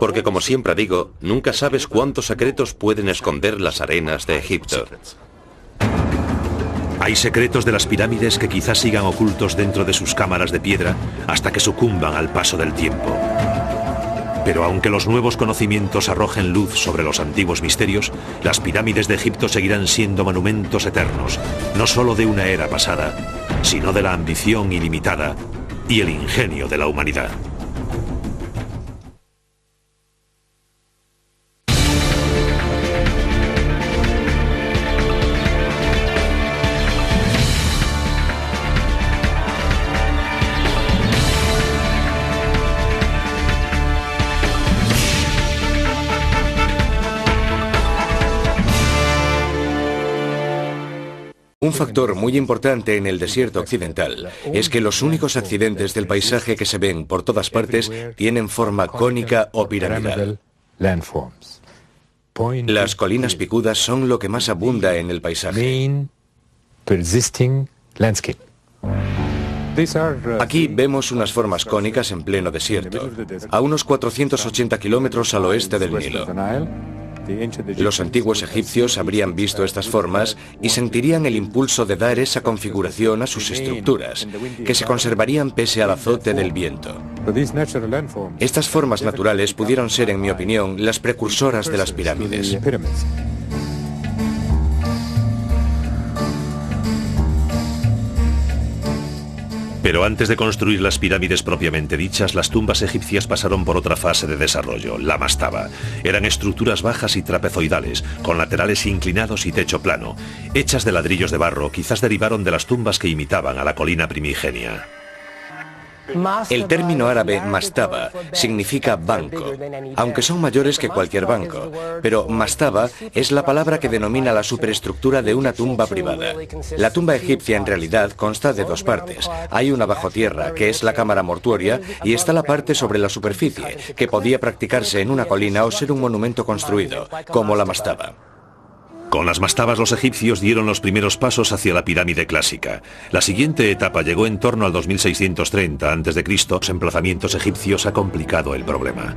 porque como siempre digo, nunca sabes cuántos secretos pueden esconder las arenas de Egipto. Hay secretos de las pirámides que quizás sigan ocultos dentro de sus cámaras de piedra hasta que sucumban al paso del tiempo. Pero aunque los nuevos conocimientos arrojen luz sobre los antiguos misterios, las pirámides de Egipto seguirán siendo monumentos eternos, no solo de una era pasada, sino de la ambición ilimitada y el ingenio de la humanidad. Un factor muy importante en el desierto occidental es que los únicos accidentes del paisaje que se ven por todas partes tienen forma cónica o piramidal. Las colinas picudas son lo que más abunda en el paisaje. Aquí vemos unas formas cónicas en pleno desierto, a unos 480 kilómetros al oeste del Nilo. Los antiguos egipcios habrían visto estas formas y sentirían el impulso de dar esa configuración a sus estructuras, que se conservarían pese al azote del viento. Estas formas naturales pudieron ser, en mi opinión, las precursoras de las pirámides. Pero antes de construir las pirámides propiamente dichas, las tumbas egipcias pasaron por otra fase de desarrollo, la mastaba. Eran estructuras bajas y trapezoidales, con laterales inclinados y techo plano. Hechas de ladrillos de barro, quizás derivaron de las tumbas que imitaban a la colina primigenia. El término árabe mastaba significa banco, aunque son mayores que cualquier banco, pero mastaba es la palabra que denomina la superestructura de una tumba privada. La tumba egipcia en realidad consta de dos partes. Hay una bajo tierra, que es la cámara mortuoria, y está la parte sobre la superficie, que podía practicarse en una colina o ser un monumento construido, como la mastaba. Con las mastabas los egipcios dieron los primeros pasos hacia la pirámide clásica. La siguiente etapa llegó en torno al 2630 a.C. Los emplazamientos egipcios ha complicado el problema.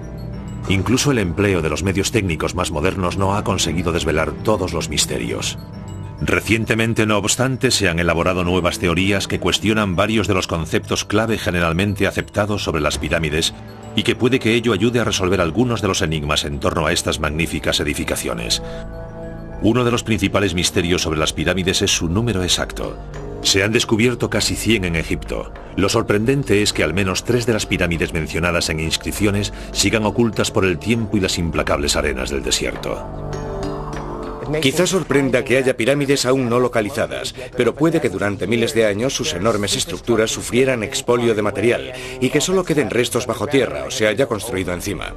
Incluso el empleo de los medios técnicos más modernos no ha conseguido desvelar todos los misterios. Recientemente, no obstante, se han elaborado nuevas teorías que cuestionan varios de los conceptos clave generalmente aceptados sobre las pirámides y que puede que ello ayude a resolver algunos de los enigmas en torno a estas magníficas edificaciones. Uno de los principales misterios sobre las pirámides es su número exacto. Se han descubierto casi 100 en Egipto. Lo sorprendente es que al menos 3 de las pirámides mencionadas en inscripciones sigan ocultas por el tiempo y las implacables arenas del desierto. Quizás sorprenda que haya pirámides aún no localizadas, pero puede que durante miles de años sus enormes estructuras sufrieran expolio de material y que solo queden restos bajo tierra o se haya construido encima.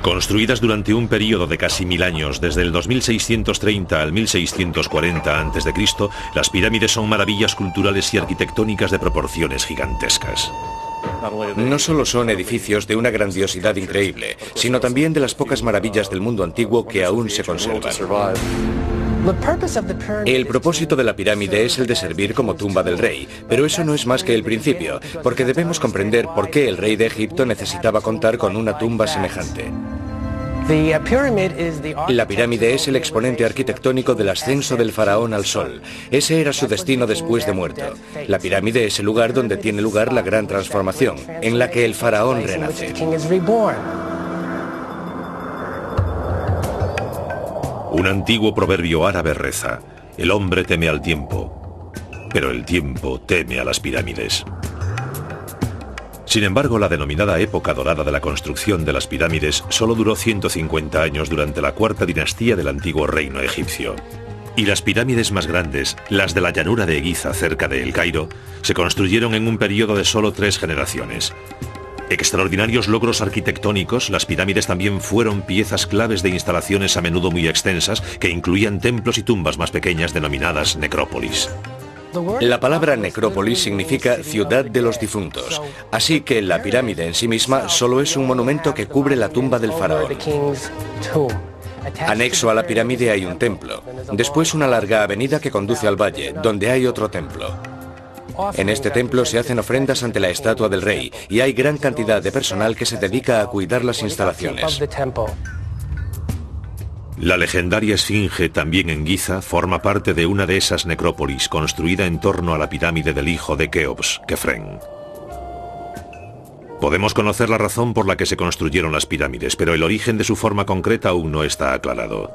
Construidas durante un periodo de casi 1000 años, desde el 2630 al 1640 a.C., las pirámides son maravillas culturales y arquitectónicas de proporciones gigantescas. No solo son edificios de una grandiosidad increíble, sino también de las pocas maravillas del mundo antiguo que aún se conservan. El propósito de la pirámide es el de servir como tumba del rey, pero eso no es más que el principio, porque debemos comprender por qué el rey de Egipto necesitaba contar con una tumba semejante. La pirámide es el exponente arquitectónico del ascenso del faraón al sol. Ese era su destino después de muerto. La pirámide es el lugar donde tiene lugar la gran transformación, en la que el faraón renace. Un antiguo proverbio árabe reza: el hombre teme al tiempo, pero el tiempo teme a las pirámides. Sin embargo, la denominada época dorada de la construcción de las pirámides solo duró 150 años durante la cuarta dinastía del antiguo reino egipcio. Y las pirámides más grandes, las de la llanura de Giza cerca de El Cairo, se construyeron en un periodo de solo 3 generaciones. Extraordinarios logros arquitectónicos, las pirámides también fueron piezas claves de instalaciones a menudo muy extensas que incluían templos y tumbas más pequeñas denominadas necrópolis. La palabra necrópolis significa ciudad de los difuntos, así que la pirámide en sí misma solo es un monumento que cubre la tumba del faraón. Anexo a la pirámide hay un templo, después una larga avenida que conduce al valle, donde hay otro templo. En este templo se hacen ofrendas ante la estatua del rey y hay gran cantidad de personal que se dedica a cuidar las instalaciones. La legendaria Esfinge, también en Giza, forma parte de una de esas necrópolis construida en torno a la pirámide del hijo de Keops, Kefren. Podemos conocer la razón por la que se construyeron las pirámides, pero el origen de su forma concreta aún no está aclarado.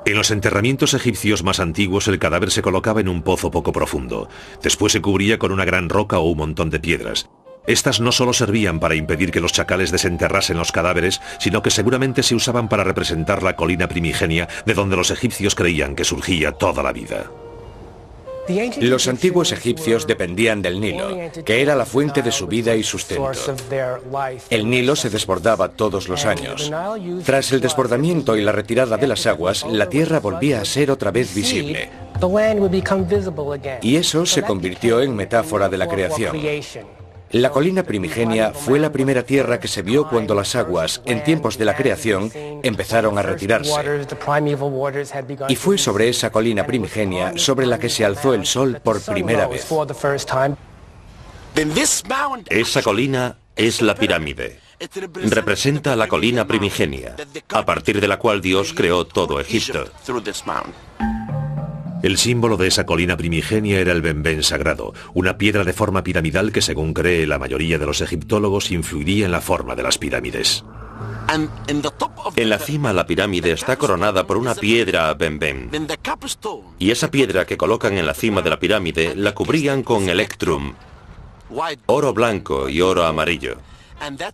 En los enterramientos egipcios más antiguos, el cadáver se colocaba en un pozo poco profundo. Después se cubría con una gran roca o un montón de piedras. Estas no solo servían para impedir que los chacales desenterrasen los cadáveres, sino que seguramente se usaban para representar la colina primigenia de donde los egipcios creían que surgía toda la vida. Los antiguos egipcios dependían del Nilo, que era la fuente de su vida y sustento. El Nilo se desbordaba todos los años. Tras el desbordamiento y la retirada de las aguas, la tierra volvía a ser otra vez visible. Y eso se convirtió en metáfora de la creación. La colina primigenia fue la primera tierra que se vio cuando las aguas, en tiempos de la creación, empezaron a retirarse. Y fue sobre esa colina primigenia sobre la que se alzó el sol por primera vez. Esa colina es la pirámide. Representa la colina primigenia, a partir de la cual Dios creó todo Egipto. El símbolo de esa colina primigenia era el benben sagrado, una piedra de forma piramidal que, según cree la mayoría de los egiptólogos, influiría en la forma de las pirámides. En la cima la pirámide está coronada por una piedra benben. Y esa piedra que colocan en la cima de la pirámide la cubrían con electrum, oro blanco y oro amarillo.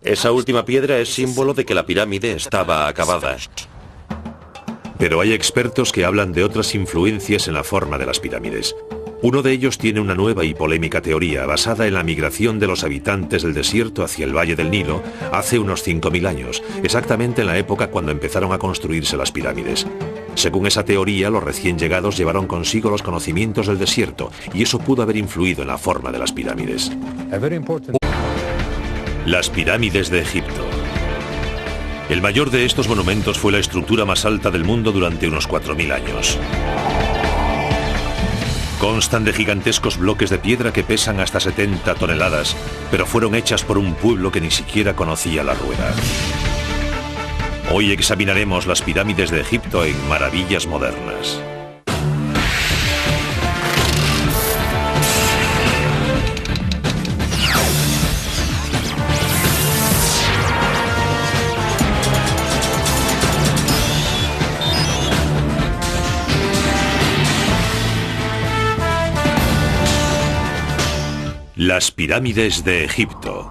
Esa última piedra es símbolo de que la pirámide estaba acabada. Pero hay expertos que hablan de otras influencias en la forma de las pirámides. Uno de ellos tiene una nueva y polémica teoría basada en la migración de los habitantes del desierto hacia el Valle del Nilo hace unos 5000 años, exactamente en la época cuando empezaron a construirse las pirámides. Según esa teoría, los recién llegados llevaron consigo los conocimientos del desierto y eso pudo haber influido en la forma de las pirámides. Las pirámides de Egipto. El mayor de estos monumentos fue la estructura más alta del mundo durante unos 4000 años. Constan de gigantescos bloques de piedra que pesan hasta 70 toneladas, pero fueron hechas por un pueblo que ni siquiera conocía la rueda. Hoy examinaremos las pirámides de Egipto en Maravillas Modernas. Las pirámides de Egipto.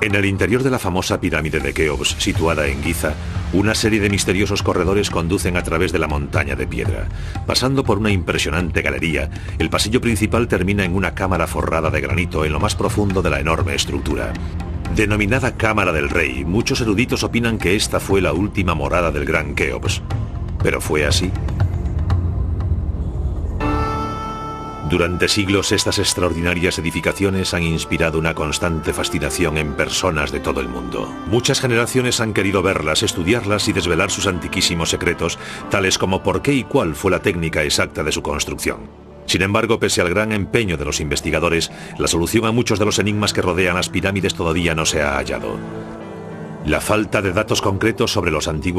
En el interior de la famosa pirámide de Keops, situada en Giza, una serie de misteriosos corredores conducen a través de la montaña de piedra. Pasando por una impresionante galería, el pasillo principal termina en una cámara forrada de granito en lo más profundo de la enorme estructura. Denominada Cámara del Rey, muchos eruditos opinan que esta fue la última morada del gran Keops. ¿Pero fue así? Durante siglos, estas extraordinarias edificaciones han inspirado una constante fascinación en personas de todo el mundo. Muchas generaciones han querido verlas, estudiarlas y desvelar sus antiquísimos secretos, tales como por qué y cuál fue la técnica exacta de su construcción. Sin embargo, pese al gran empeño de los investigadores, la solución a muchos de los enigmas que rodean las pirámides todavía no se ha hallado. La falta de datos concretos sobre los antiguos